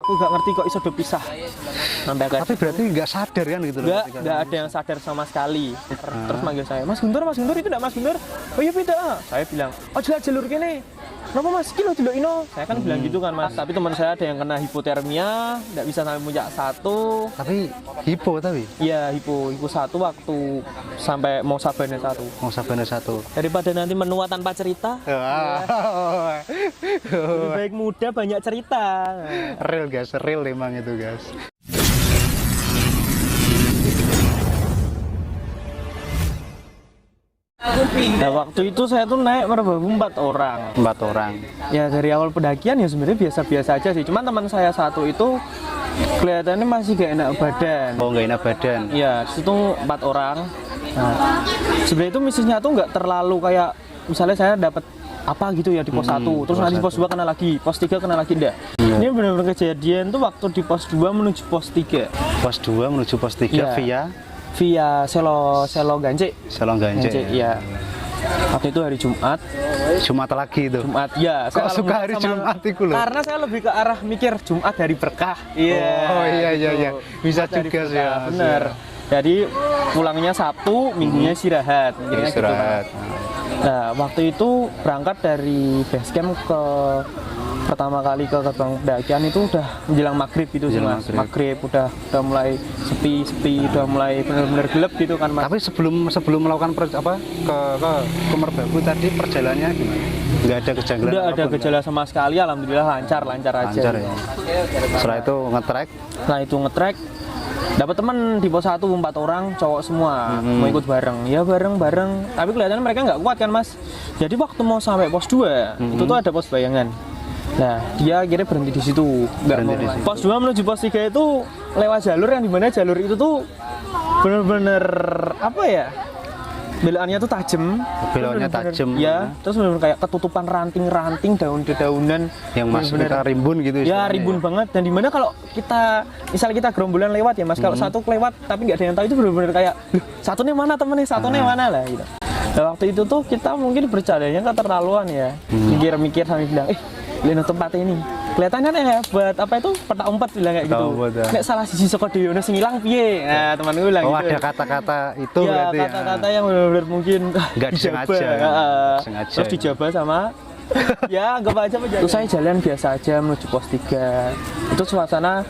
aku gak ngerti kok iso do pisah. Tapi berarti nggak sadar kan gitu loh? Nggak ada yang sadar sama sekali. Terus manggil saya, Mas Guntur itu enggak Mas Guntur? Oh iya beda. Saya bilang, oh jelas jalur gini. Kenapa Mas? Kilo dulu ino. Saya kan bilang gitu kan Mas. Tapi teman saya ada yang kena hipotermia, nggak bisa sampai puncak 1. Tapi hipo tapi? Iya hipo 1 waktu sampai mau Sabana 1. Mau Sabana 1. Daripada nanti menua tanpa cerita. Lebih baik muda banyak cerita. Real guys, real emang itu guys. Nah waktu itu saya tuh naik merbabu 4 orang. 4 orang. Ya dari awal pendakian ya sebenarnya biasa-biasa aja sih. Cuman teman saya satu itu kelihatannya masih gak enak badan. Oh nggak enak badan. Iya, situ 4 orang. Nah, sebenarnya itu misinya tuh nggak terlalu kayak misalnya saya dapat apa gitu ya di pos 1, terus nanti pos 2 kena lagi, pos 3 kena lagi, enggak. Ini benar-benar kejadian tuh waktu di pos 2 menuju pos 3. Pos 2 menuju pos 3 via Selo Gance. Selo Gance. Iya. Waktu itu hari Jumat. Jumat lagi itu. Jumat ya. Kok suka hari Jumat itu loh? Karena saya lebih ke arah mikir Jumat hari berkah. Iya. Oh iya gitu. iya. Bisa Jumat juga sih. Ya, bener. Jadi pulangnya Sabtu, minggunya istirahat. Istirahat. Gitu. Nah, waktu itu berangkat dari base camp ke pertama kali ke gerbang pendakian itu udah menjelang maghrib gitu sih Mas. Maghrib udah mulai sepi, udah mulai benar-benar gelap gitu kan Mas. Tapi sebelum melakukan ke Merbabu tadi perjalanannya gimana? Nggak ada kejanggalan? Udah ada gejala sama sekali, alhamdulillah lancar aja. Lancar ya. Setelah itu nge-trek. Dapat teman di pos 1 4 orang cowok semua mau ikut bareng. Ya bareng. Tapi kelihatannya mereka nggak kuat kan Mas. Jadi waktu mau sampai pos 2 itu tuh ada pos bayangan. Nah, dia akhirnya berhenti di situ. Pos 2 menuju pos 3 itu lewat jalur yang dimana jalur itu tuh bener-bener apa ya? Belokannya tuh tajam. Belokannya tajam. Ya, terus bener-bener kayak ketutupan ranting-ranting, daun-daunan yang masuk kita rimbun gitu. Ya, rimbun banget. Dan dimana kalau misalnya kita gerombolan lewat ya Mas, kalau satu lewat tapi nggak ada yang tahu itu bener-bener kayak, satunya mana temennya, satunya mana lah gitu. Nah, waktu itu tuh kita mungkin bercandanya keterlaluan ya. Mikir-mikir sambil bilang, lihat tempat ini kelihatannya hebat, apa itu peta umpet bilang kayak gitu. Nek salah sisi saka dhewe ono sing ilang piye. Nah, teman gue bilang gitu. Ada kata-kata itu ya, berarti kata-kata yang benar-benar mungkin enggak disengaja. Terus dijaba sama ya anggap aja itu saya jalan biasa aja menuju pos 3. Itu suasana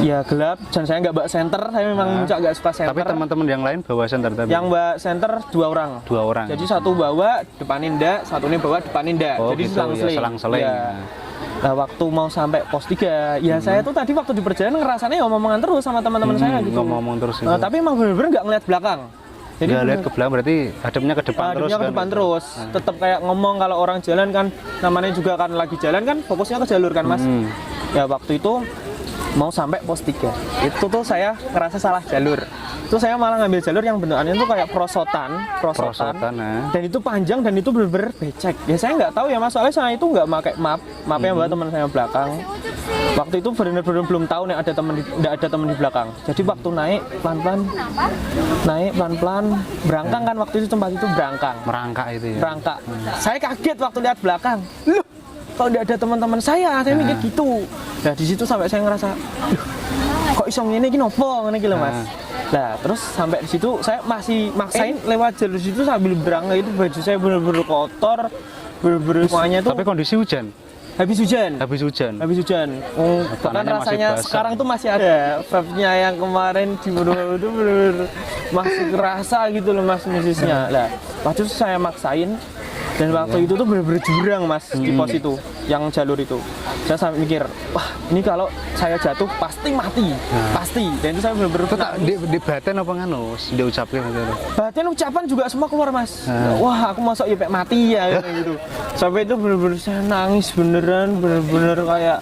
ya gelap dan saya nggak bawa senter, saya memang nggak suka senter. Tapi teman-teman yang lain bawa senter tapi? Yang bawa senter 2 orang. 2 orang. Jadi satu bawa depanin ndak, satunya bawa depanin ndak. Oh, jadi gitu, selang-seling. Ya. Nah, waktu mau sampai pos 3, ya saya tuh tadi waktu di perjalanan ngerasanya ngomong-ngomongan terus sama teman-teman saya gitu. Ngomong terus gitu. Nah, tapi emang bener-bener nggak ngeliat belakang. Jadi nggak lihat ke belakang berarti hadapnya ke depan terus. Hadapnya ke depan terus. Tetap kayak ngomong kalau orang jalan kan namanya juga kan lagi jalan kan fokusnya ke jalur kan Mas. Ya waktu itu mau sampai pos 3. Itu tuh saya ngerasa salah jalur. Itu saya malah ngambil jalur yang bentukannya tuh kayak prosotan. Dan itu panjang dan itu bener-bener becek. Ya saya nggak tahu ya Mas, soalnya saya itu nggak pakai mapnya buat teman saya belakang. Waktu itu benar-benar belum tahu nih nggak ada teman di belakang. Jadi waktu naik pelan-pelan berangkang kan waktu itu tempat itu merangkak itu ya. Berangkak. Saya kaget waktu lihat belakang. Loh, kalau nggak ada teman-teman saya mikir gitu. Nah di situ sampai saya ngerasa, kok iso ngene iki nopo ngene iki lho Mas. Nah, terus sampai di situ saya masih maksain lewat jalur situ sambil berangkat itu baju saya benar-benar kotor, benar-benar semuanya tuh. Tapi kondisi hujan. Habis hujan. Bahkan rasanya sekarang tuh masih ada vibe-nya yang kemarin di Bodoh itu benar-benar masih kerasa gitu loh Mas misisnya. Nah, waktu itu saya maksain dan waktu itu tuh benar-benar jurang Mas di pos itu, yang jalur itu. Saya sampai mikir, wah ini kalau saya jatuh pasti mati, pasti. Dan itu saya benar-benar di batin apa nganu diucapkan gitu. Batin ucapan juga semua keluar Mas. Wah aku masuk ya mati ya gitu. Sampai itu benar-benar saya nangis bener-bener kayak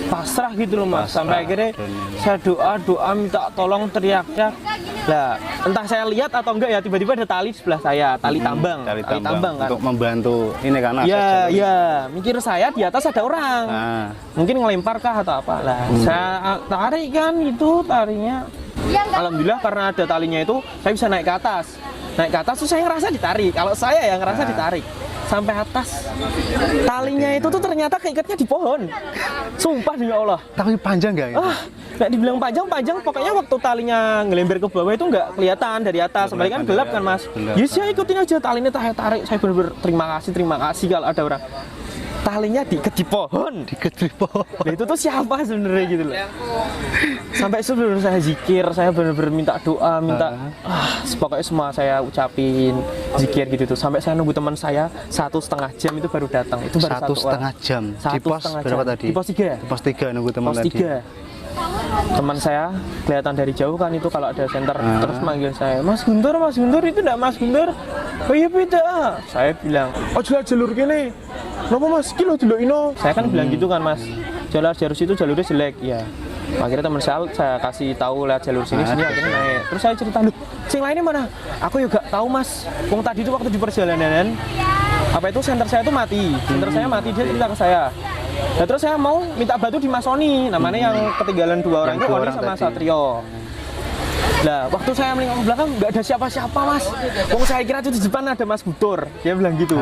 pasrah gitu loh Mas. Sampai akhirnya saya doa minta tolong teriak-teriak. Lah, entah saya lihat atau enggak ya tiba-tiba ada tali di sebelah saya, tali tambang kan. Untuk membantu ini kan. Ya, mikir saya di atas ada orang. Mungkin ngelempar kah atau apa. Lah, saya tarik kan itu tarinya. Alhamdulillah karena ada talinya itu saya bisa naik ke atas. Naik ke atas tuh saya ngerasa ditarik. Kalau saya yang ngerasa ditarik. sampai atas. Talinya itu tuh ternyata keikatnya di pohon. Sumpah demi Allah. Tapi panjang nggak itu? Nggak dibilang panjang, pokoknya waktu talinya ngelember ke bawah itu nggak kelihatan dari atas. Apalagi kan gelap kan mas. Ya saya ikutin aja talinya tarik. Saya bener-bener terima kasih kalau ada orang. Talinya diikat di pohon. Nah itu tuh siapa sebenarnya gitu loh. Sampai itu bener saya zikir, saya bener-bener minta doa, pokoknya semua saya ucapin zikir gitu tuh. Sampai saya nunggu teman saya 1,5 jam itu baru datang. Itu baru 1,5 jam. Di pos berapa tadi? Di pos 3. Di pos 3 nunggu teman tadi. Pos 3. Teman saya kelihatan dari jauh kan itu kalau ada center terus manggil saya, Mas Guntur itu enggak Mas Guntur? Oh iya beda. Saya bilang, oh jelas jalur gini. Kenapa Mas? Kilo dulu ino. Saya kan bilang gitu kan Mas. Jalur situ jalurnya jelek ya. Akhirnya teman saya kasih tahu lihat jalur sini akhirnya naik. Terus saya cerita, "Loh, sing lainnya mana?" Aku juga tahu Mas. Wong tadi itu waktu di perjalanan apa itu center saya itu mati. Center saya mati, dia cerita ke saya. Nah, terus saya mau minta bantu di Mas Oni, namanya yang ketinggalan 2 orang itu Oni sama Satrio. Nah, waktu saya melingkar ke belakang nggak ada siapa-siapa Mas. Wong saya kira itu di depan ada Mas Gutur. Dia bilang gitu.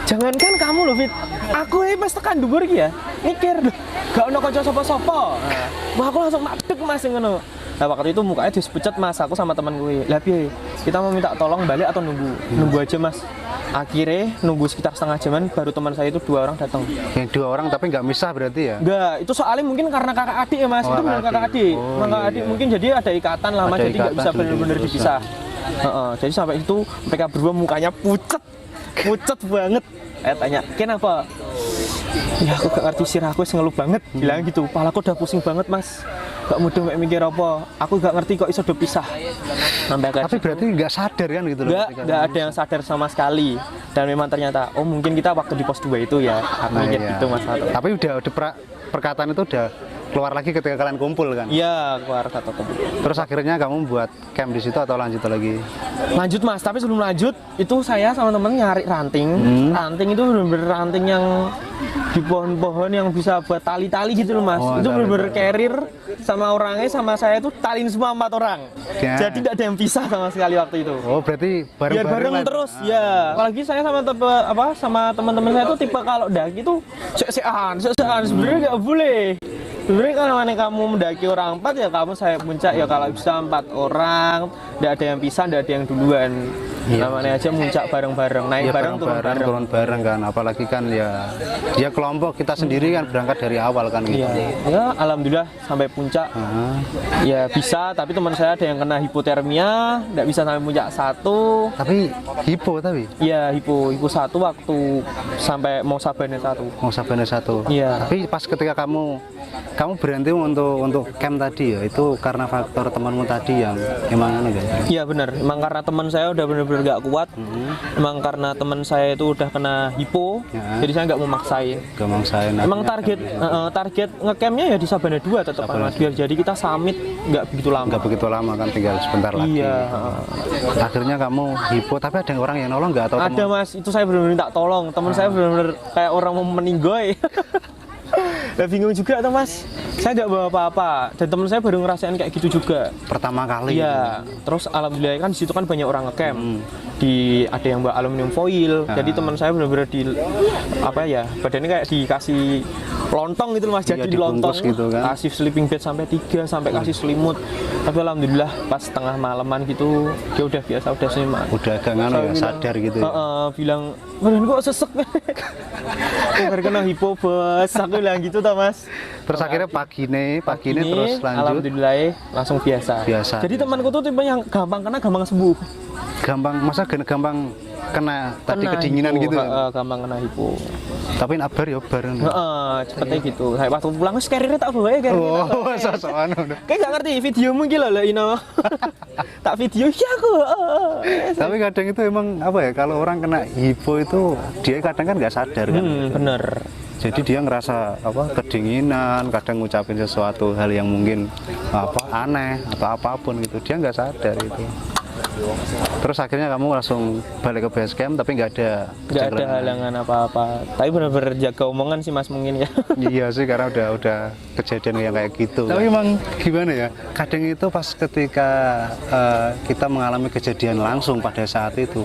Jangankan kamu loh Fit, aku ini pas tekan dhuwur iki ya, mikir gak ono kanca sapa-sapa. Wah aku langsung madeg Mas ngono. Nah waktu itu mukanya dispecat Mas, aku sama teman gue. Lah piye? Kita mau minta tolong balik atau nunggu? Nunggu aja Mas. Akhirnya nunggu sekitar setengah jaman baru teman saya itu 2 orang datang. Yang 2 orang tapi nggak misah berarti ya? Nggak, itu soalnya mungkin karena kakak adik ya Mas. Itu benar kakak adik. Kakak adik mungkin jadi ada ikatan lama jadi nggak bisa benar-benar dipisah. Jadi sampai itu mereka berdua mukanya pucet banget. Saya tanya, kenapa? Ya aku gak ngerti sirahku ngeluh banget. Bilang gitu, palaku udah pusing banget Mas. Gak mudah mikir apa. Aku gak ngerti kok iso do pisah. Tapi berarti nggak sadar kan gitu loh? Nggak ada yang sadar sama sekali. Dan memang ternyata, oh mungkin kita waktu di pos 2 itu ya. Aku mikir gitu Mas. Tapi udah perkataan itu udah keluar lagi ketika kalian kumpul kan? Iya, keluar kata kumpul. Terus akhirnya kamu buat camp di situ atau lanjut lagi? Lanjut Mas, tapi sebelum lanjut itu saya sama temen nyari ranting. Ranting itu bener-bener ranting yang di pohon-pohon yang bisa buat tali-tali gitu loh Mas. Itu bener-bener carrier sama orangnya sama saya itu talin semua 4 orang. Ya. Jadi tidak ada yang pisah sama sekali waktu itu. Oh berarti bareng terus ya. Apalagi saya sama teman-teman saya itu tipe kalau daki itu sean sebenarnya nggak boleh. Sebenarnya kalau kamu mendaki orang 4 ya kamu saya puncak ya kalau bisa 4 orang, tidak ada yang pisah, tidak ada yang duluan. Namanya aja muncak bareng-bareng, naik bareng, turun bareng kan. Apalagi kan ya kelompok kita sendiri kan berangkat dari awal kan gitu. Ya alhamdulillah sampai puncak. Ya bisa, tapi teman saya ada yang kena hipotermia, tidak bisa sampai puncak 1. Tapi hipo tapi? Iya hipo 1 waktu sampai mau Sabane 1. Mau Sabane 1. Iya. Tapi pas ketika kamu berhenti untuk camp tadi ya, itu karena faktor temanmu tadi yang emang enggak? Iya benar, emang karena teman saya udah benar-benar gak kuat. Emang karena teman saya itu udah kena hipo, jadi saya nggak mau maksain. Emang target ngecampnya ya di Sabane 2 tetap Mas, biar jadi kita summit nggak begitu lama. Nggak begitu lama kan, tinggal sebentar lagi. Iya. Akhirnya kamu hipo, tapi ada orang yang nolong nggak atau? Ada Mas, itu saya benar-benar minta tolong. Teman saya benar-benar kayak orang mau meninggoy. Udah bingung juga tuh Mas, saya nggak bawa apa-apa dan teman saya baru ngerasain kayak gitu juga pertama kali. Iya, terus alhamdulillah kan di situ kan banyak orang ngecamp. Ada yang bawa aluminium foil. Jadi teman saya benar-benar badannya kayak dikasih lontong gitu Mas, jadi di lontong gitu kan. Kasih sleeping bag sampai 3 sampai kasih selimut. Tapi alhamdulillah pas tengah malaman gitu dia udah biasa, udah semangat. Udah agak sadar gitu ya. Bilang, "Badan kok sesek." Kena hipo bos, aku bilang gitu tau Mas. Terus akhirnya pagi nih terus lanjut. Alhamdulillah langsung biasa. Jadi temanku tuh tipe yang gampang kena gampang sembuh. Gampang kena tadi kedinginan hipo, gitu ya? Gampang kena hipo. Tapi abar ya bareng. Cepetnya gitu. Saya waktu pulang wis carrier tak bawa ya sosokan udah. Kayak gak ngerti videomu iki lho Ino. Tak video ya aku. Tapi kadang itu emang kalau orang kena hipo itu dia kadang kan nggak sadar kan. Bener. Jadi dia ngerasa kedinginan, kadang ngucapin sesuatu hal yang mungkin aneh atau apapun gitu, dia nggak sadar itu. Terus akhirnya kamu langsung balik ke base camp tapi nggak ada halangan apa-apa. Tapi benar-benar jaga omongan sih Mas mungkin ya. Iya sih, karena udah kejadian yang kayak gitu. Tapi emang gimana ya? Kadang itu pas ketika kita mengalami kejadian langsung pada saat itu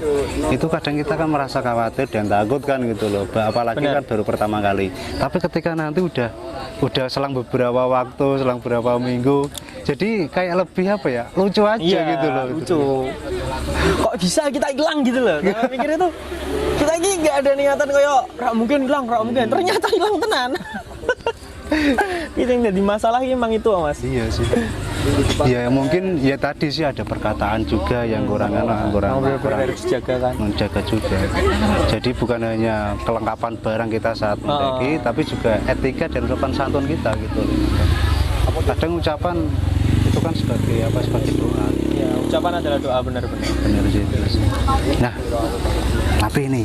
kadang kita kan merasa khawatir dan takut kan gitu loh. Apalagi kan baru pertama kali. Tapi ketika nanti udah selang beberapa waktu, selang beberapa minggu, jadi kayak lebih apa ya? Lucu aja gitu loh. Lucu. Kok bisa kita hilang gitu loh. Saya mikirnya tuh kita ini nggak ada niatan kayak rak mungkin hilang, ternyata hilang tenan. Itu yang jadi masalah emang itu Mas. Iya sih. Ya mungkin ya tadi sih ada perkataan juga yang kurang harus dijaga kan. Menjaga juga. Jadi bukan hanya kelengkapan barang kita saat mendaki, tapi juga etika dan sopan santun kita gitu. Kadang ucapan itu kan sebagai doa. Ya, ucapan adalah doa benar-benar. Benar sih. Nah, tapi ini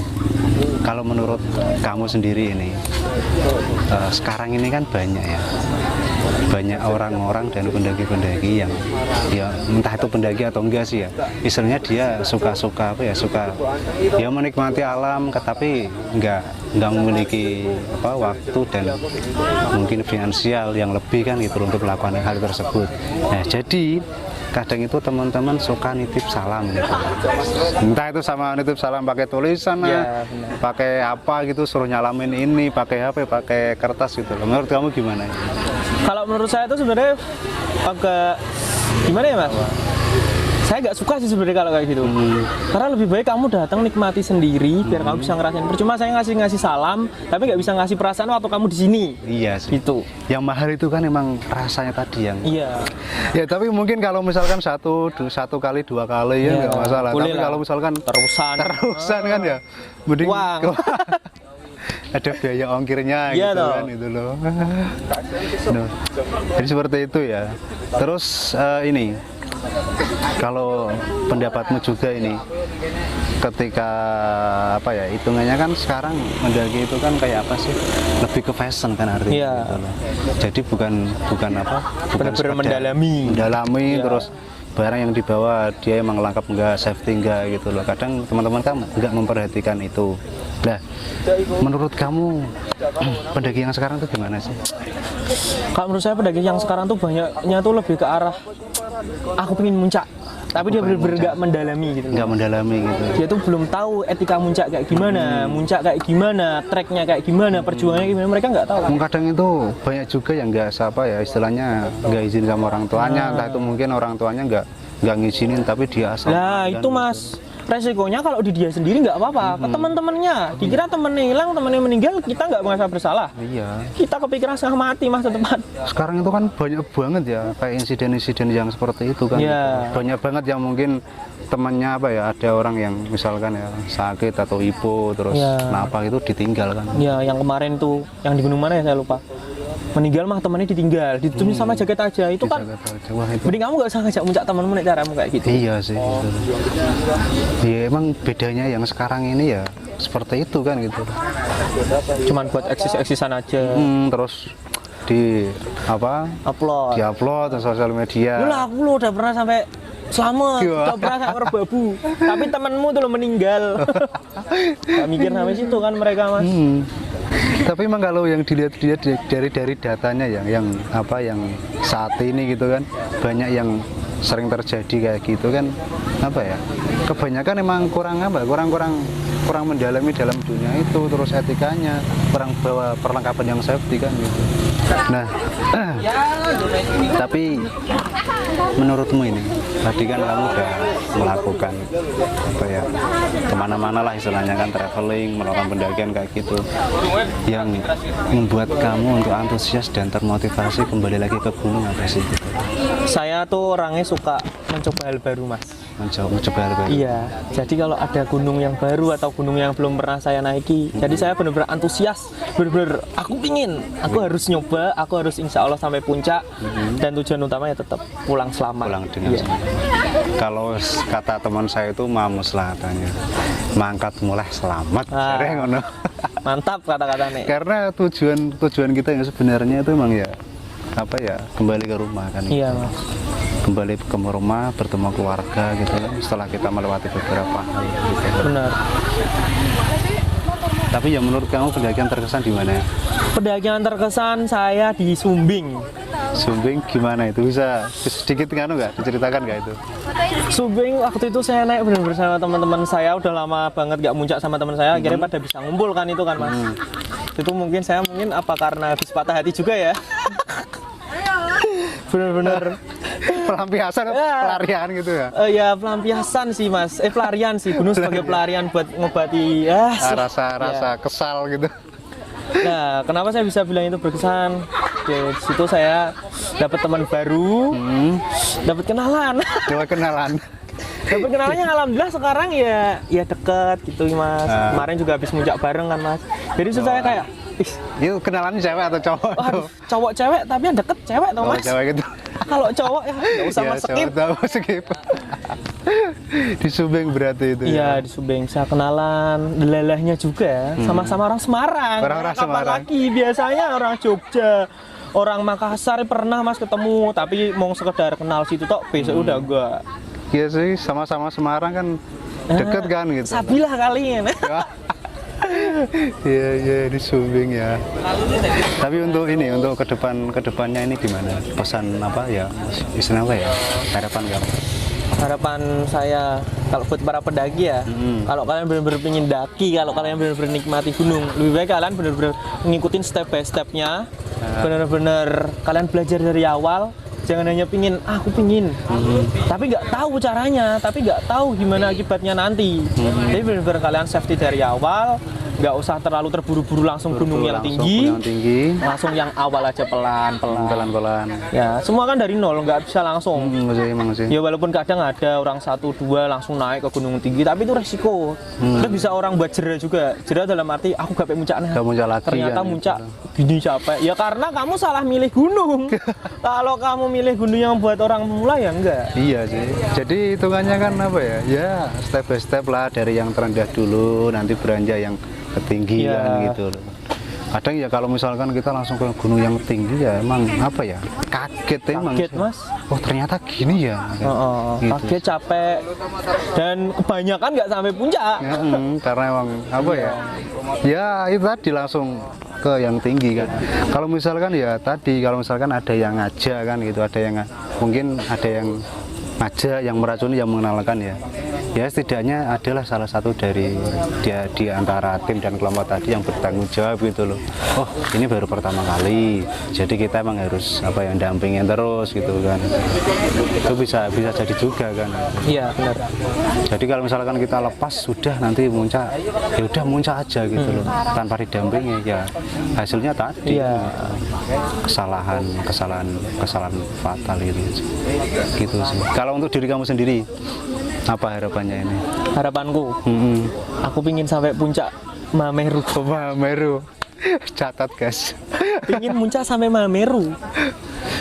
kalau menurut kamu sendiri ini sekarang ini kan banyak orang-orang dan pendaki-pendaki yang ya entah itu pendaki atau enggak sih ya, istilahnya dia suka menikmati alam tapi enggak memiliki waktu dan mungkin finansial yang lebih kan gitu untuk melakukan hal tersebut. Nah, jadi kadang itu teman-teman suka nitip salam gitu. Entah itu sama nitip salam pakai tulisan pakai apa gitu, suruh nyalamin ini pakai HP, pakai kertas gitu. Menurut kamu gimana? Kalau menurut saya itu sebenarnya agak gimana ya Mas? Saya nggak suka sih sebenarnya kalau kayak gitu. Karena lebih baik kamu datang nikmati sendiri biar kamu bisa ngerasain. Percuma saya ngasih salam tapi nggak bisa ngasih perasaan waktu kamu di sini. Iya sih. Gitu. Yang mahal itu kan emang rasanya tadi yang. Iya. Ya tapi mungkin kalau misalkan satu kali dua kali ya nggak masalah. Tapi kalau misalkan terusan kan ya, mending uang. Ada biaya ongkirnya gitu kan itu loh. Jadi seperti itu ya. Terus ini kalau pendapatmu juga ini ketika hitungannya kan sekarang mendaki itu kan kayak apa sih, lebih ke fashion kan artinya gitu loh. Jadi bukan mendalami terus barang yang dibawa dia emang lengkap enggak, safety enggak gitu loh. Kadang teman-teman kamu enggak memperhatikan itu. Nah, menurut kamu pendaki yang sekarang tuh gimana sih? Kalau menurut saya pendaki yang sekarang tuh banyaknya tuh lebih ke arah aku pengen muncak, tapi dia benar-benar nggak mendalami gitu. Nggak mendalami gitu. Dia tuh belum tahu etika muncak kayak gimana, treknya kayak gimana, perjuangannya gimana, mereka nggak tahu. Kadang itu banyak juga yang nggak istilahnya nggak izin sama orang tuanya, entah itu mungkin orang tuanya nggak ngizinin tapi dia asal. Nah itu Mas. Resikonya kalau di dia sendiri nggak apa-apa, ke teman-temannya dikira temennya hilang, temennya meninggal, kita nggak merasa bersalah. Iya. Kita kepikiran setengah mati Mas teman. Sekarang itu kan banyak banget ya kayak insiden-insiden yang seperti itu kan. Iya. Banyak banget yang mungkin temannya ada orang yang misalkan ya sakit atau hipo terus kenapa itu ditinggal kan. Iya, yang kemarin tuh yang di gunung mana ya saya lupa. Meninggal mah temannya ditinggal, ditutupin sama jaket aja. Itu kan mending kamu nggak usah ngajak muncak temanmu nek caramu kayak gitu. Iya sih. Iya emang bedanya yang sekarang ini ya seperti itu kan gitu. Cuman buat eksis-eksisan aja. Terus upload di sosial media. Aku udah pernah sampai selamat, udah pernah sampai merbabu. Tapi temanmu tuh meninggal. Gak mikir sampai situ kan mereka Mas. Tapi emang kalau yang dilihat dari datanya yang saat ini gitu kan banyak yang sering terjadi kayak gitu kan kebanyakan emang kurang mendalami dalam dunia itu, terus etikanya kurang bawa perlengkapan yang safety kan gitu. Nah tapi menurutmu ini tadi kan kamu udah melakukan kemana-mana lah istilahnya kan, traveling, melakukan pendakian kayak gitu, yang membuat kamu untuk antusias dan termotivasi kembali lagi ke gunung apa sih? Saya tuh orangnya suka mencoba hal baru Mas. Mencoba hal baru? Iya, jadi kalau ada gunung yang baru atau gunung yang belum pernah saya naiki, jadi saya benar-benar antusias, benar-benar aku harus nyoba, aku harus insya Allah sampai puncak, dan tujuan utamanya tetap pulang selamat. Pulang dengan selamat. Kalau kata teman saya itu mamus lah katanya, mangkat mulai selamat. Mantap kata-katanya. Karena tujuan kita yang sebenarnya itu emang kembali ke rumah kan. Iya Mas. kembali ke rumah, bertemu keluarga gitu kan, setelah kita melewati beberapa hal gitu. Benar. Tapi ya menurut kamu pendakian terkesan di mana? Pendakian terkesan saya di Sumbing. Sumbing gimana itu? Bisa sedikit kan nggak diceritakan nggak itu? Sumbing waktu itu saya naik benar-benar sama teman-teman saya, udah lama banget gak muncak sama teman saya, akhirnya pada bisa ngumpul kan itu kan Mas. Itu mungkin apa karena habis patah hati juga ya. Benar-benar Pelampiasan, pelarian gitu ya? ya pelampiasan sih Mas, pelarian sih, gunung sebagai pelarian buat ngobati rasa kesal gitu. Nah, kenapa saya bisa bilang itu berkesan? Di situ saya dapat teman baru, dapat kenalan. Coba kenalan. Dapat kenalannya alhamdulillah sekarang ya deket gitu Mas. Kemarin juga habis muncak bareng kan Mas. Jadi itu saya kayak itu kenalan cewek atau cowok? Cowok cewek tapi yang deket cewek tau Mas. Cewek gitu. Kalau cowok ya nggak usah Mas skip. Skip. Di Sumbing berarti itu. Iya, di Sumbing saya kenalan, lelehnya juga sama-sama orang Semarang. Orang Semarang. Lagi biasanya orang Jogja, orang Makassar pernah Mas ketemu, tapi mau sekedar kenal situ tok, besok udah enggak. Iya sih, sama-sama Semarang kan deket kan gitu. Sabilah kalian. Iya di Sumbing ya. Tapi untuk kedepannya ini gimana? Pesan apa ya? Istilah apa ya? Harapan kamu? Harapan saya kalau buat para pendaki ya, kalau kalian benar-benar ingin daki, kalau kalian benar-benar nikmati gunung, lebih baik kalian benar-benar ngikutin step by stepnya, benar-benar kalian belajar dari awal. Jangan hanya aku pingin, tapi nggak tahu caranya, tapi nggak tahu gimana akibatnya nanti. Jadi benar-benar kalian safety dari awal, nggak usah terlalu terburu-buru langsung gunung yang tinggi, langsung yang awal aja pelan-pelan. Ya, semua kan dari nol, nggak bisa langsung. Ya walaupun kadang ada orang 1-2 langsung naik ke gunung tinggi, tapi itu resiko. Itu bisa orang buat jera juga. Jera dalam arti aku gak muncak ternyata kan, muncak gini capek. Ya karena kamu salah milih gunung. Kalau kamu milih gunung yang buat orang pemula ya enggak. Iya sih. Jadi hitungannya kan apa ya? Ya step by step lah, dari yang terendah dulu, nanti beranjak yang ketinggian gitu loh. Kadang ya kalau misalkan kita langsung ke gunung yang tinggi ya emang apa ya, kaget Mas. Oh ternyata gini ya. Gitu. Kaget, capek, dan kebanyakan nggak sampai puncak. Karena emang apa ya, ya itu tadi langsung ke yang tinggi kan. Kalau misalkan ada yang ngajak kan gitu, mungkin ada yang ngajak, yang meracuni, yang mengenalkan ya setidaknya adalah salah satu dari dia di antara tim dan kelompok tadi yang bertanggung jawab gitu loh. Oh ini baru pertama kali, jadi kita emang harus dampingin terus gitu kan. Itu bisa jadi juga kan. Iya benar. Jadi kalau misalkan kita lepas sudah nanti muncak, ya udah muncak aja gitu loh, tanpa didampingi ya hasilnya tadi kesalahan fatal itu gitu sih. Kalau untuk diri kamu sendiri apa harapannya ini? Harapanku, aku pingin sampai puncak Mameru. Mameru, catat guys. Pingin muncak sampai Mameru.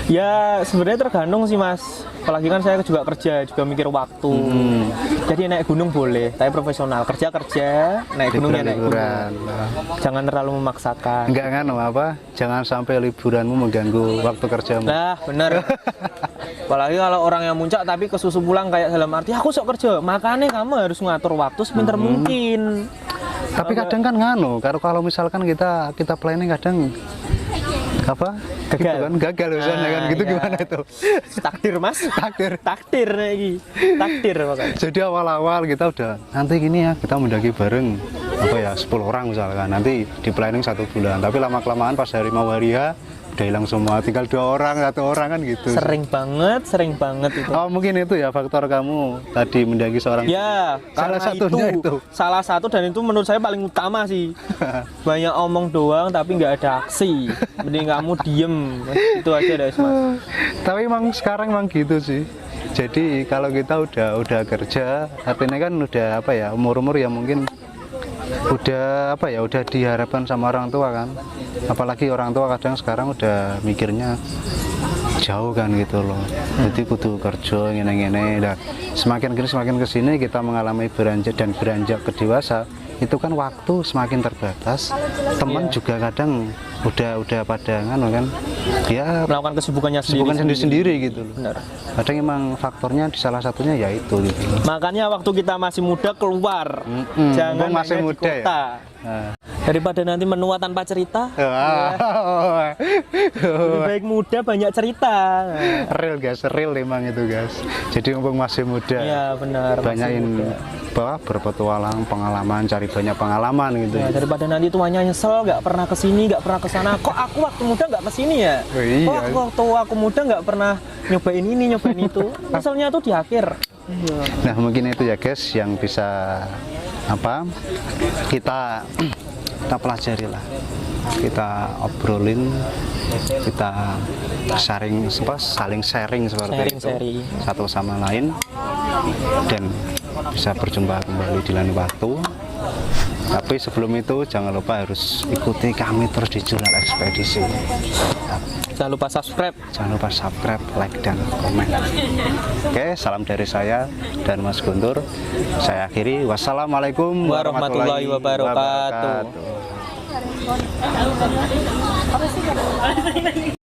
Ya sebenarnya tergantung sih Mas. Apalagi kan saya juga kerja, juga mikir waktu. Jadi naik gunung boleh, tapi profesional. Kerja, naik gunung ya naik gunung. Jangan terlalu memaksakan. Enggak jangan sampai liburanmu mengganggu waktu kerjamu. Nah, bener. Apalagi kalau orang yang muncak tapi kesusu pulang kayak dalam arti aku sok kerja. Makanya kamu harus ngatur waktu sepinter mungkin. Tapi kadang kan kalau misalkan kita planning kadang gagal kan gitu. Gimana itu? Takdir Mas. Takdir makanya. Jadi awal-awal kita udah nanti gini ya, kita mendaki bareng 10 orang misalkan, nanti di planning 1 bulan, tapi lama-kelamaan pas hari mau hari ya udah hilang semua, tinggal 1 orang kan gitu. Sering banget itu. Oh mungkin itu ya faktor kamu tadi mendaki seorang. Ya, salah satunya itu. Salah satu, dan itu menurut saya paling utama sih. Banyak omong doang tapi nggak ada aksi. Mending kamu diem, itu aja deh Mas. Tapi emang sekarang gitu sih. Jadi kalau kita udah kerja, artinya kan udah umur ya mungkin udah diharapkan sama orang tua kan. Apalagi orang tua kadang sekarang udah mikirnya jauh kan gitu loh. Jadi kudu kerja ngene-ngene. Nah, semakin kesini kita mengalami beranjak ke dewasa, itu kan waktu semakin terbatas, teman juga kadang udah pada kan dia melakukan kesibukannya sendiri gitu loh. Benar. Kadang emang faktornya di salah satunya ya itu gitu loh. Makanya waktu kita masih muda keluar, jangan Mumpung masih hanya di muda kota. Daripada nanti menua tanpa cerita, lebih baik muda banyak cerita. Real guys, real emang itu guys. Jadi mumpung masih muda, Iya benar. masih banyakin muda. berpetualang, pengalaman, cari banyak pengalaman gitu. Ya, daripada nanti tuanya nyesel, nggak pernah kesini, nggak pernah kesana. Kok aku waktu muda nggak kesini ya? Oh, iya. Kok waktu aku muda nggak pernah nyobain ini, nyobain itu? Nyeselnya tuh di akhir. Nah mungkin itu ya guys yang bisa kita pelajari lah, kita obrolin, kita saling sharing seperti itu satu sama lain, dan bisa berjumpa kembali di lain waktu. Tapi sebelum itu jangan lupa harus ikuti kami terus di Jurnal Ekspedisi. Jangan lupa subscribe. Jangan lupa subscribe, like, dan komen. Oke, salam dari saya dan Mas Guntur. Saya akhiri. Wassalamualaikum warahmatullahi wabarakatuh.